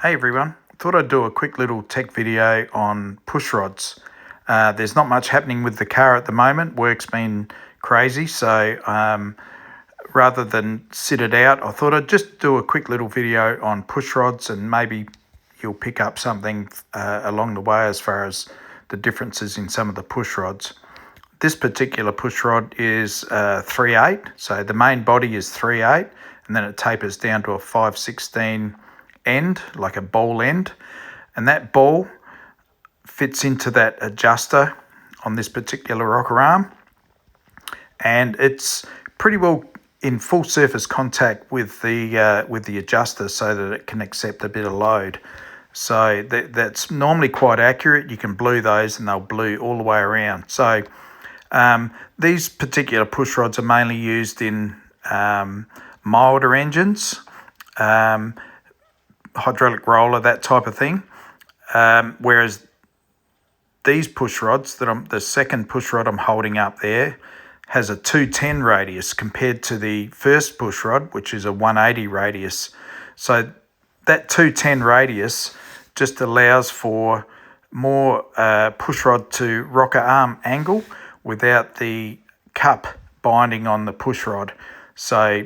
Hey everyone, thought I'd do a quick little tech video on push rods. There's not much happening with the car at the moment. Work's been crazy, so rather than sit it out, I thought I'd just do a quick little video on push rods, and maybe you'll pick up something along the way as far as the differences in some of the push rods. This particular push rod is 3/8, so the main body is 3/8, and then it tapers down to a 5/16 end, like a ball end, and that ball fits into that adjuster on this particular rocker arm, and it's pretty well in full surface contact with the adjuster so that it can accept a bit of load. So that's normally quite accurate. You can blue those and they'll blue all the way around. So these particular push rods are mainly used in milder engines, hydraulic roller, that type of thing. Whereas these push rods, the second push rod I'm holding up there, has a 210 radius compared to the first push rod, which is a 180 radius. So that 210 radius just allows for more push rod to rocker arm angle without the cup binding on the push rod. So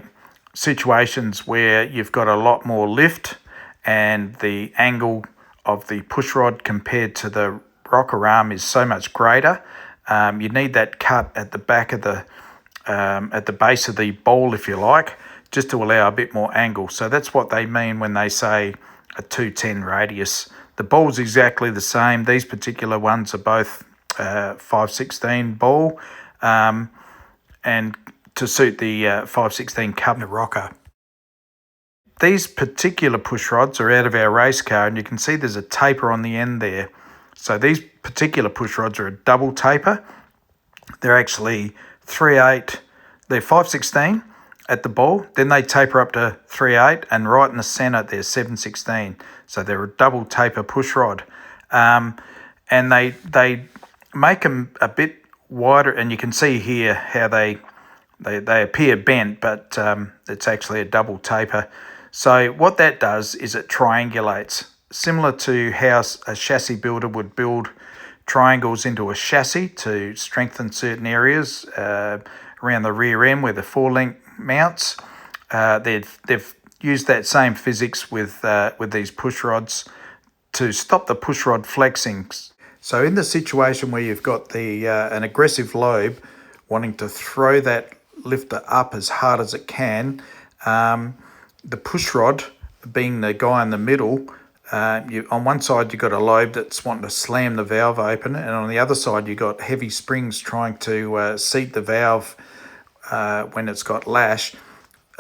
situations where you've got a lot more lift and the angle of the push rod compared to the rocker arm is so much greater, you need that cut at the back of the at the base of the ball, if you like, just to allow a bit more angle. So that's what they mean when they say a 210 radius. The ball's exactly the same. These particular ones are both 5/16 ball, and to suit the 5/16 cup and rocker. These particular push rods are out of our race car, and you can see there's a taper on the end there. So these particular push rods are a double taper. They're actually 3/8, they're 5/16 at the ball, then they taper up to 3/8, and right in the center they're 7/16. So they're a double taper push rod. And they make them a bit wider, and you can see here how they appear bent, but it's actually a double taper. So what that does is it triangulates, similar to how a chassis builder would build triangles into a chassis to strengthen certain areas around the rear end where the four-link mounts. They've used that same physics with these push rods to stop the push rod flexing. So in the situation where you've got an aggressive lobe wanting to throw that lifter up as hard as it can, the push rod, being the guy in the middle, on one side you've got a lobe that's wanting to slam the valve open, and on the other side you've got heavy springs trying to seat the valve when it's got lash.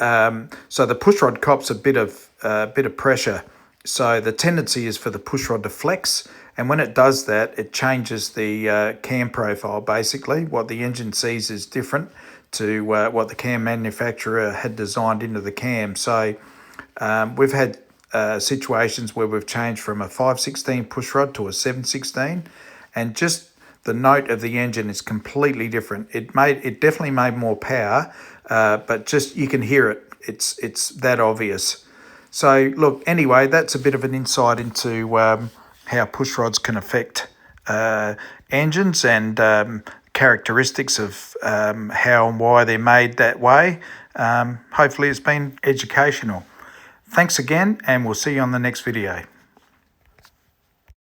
So the push rod cops a bit of pressure. So the tendency is for the push rod to flex, and when it does that, it changes the cam profile. Basically, what the engine sees is different to what the cam manufacturer had designed into the cam. So we've had situations where we've changed from a 5/16 push rod to a 7/16, and just the note of the engine is completely different. It definitely made more power, but just you can hear it. It's that obvious. So look, anyway, that's a bit of an insight into how push rods can affect engines, and characteristics of how and why they're made that way. Hopefully it's been educational. Thanks again, and we'll see you on the next video.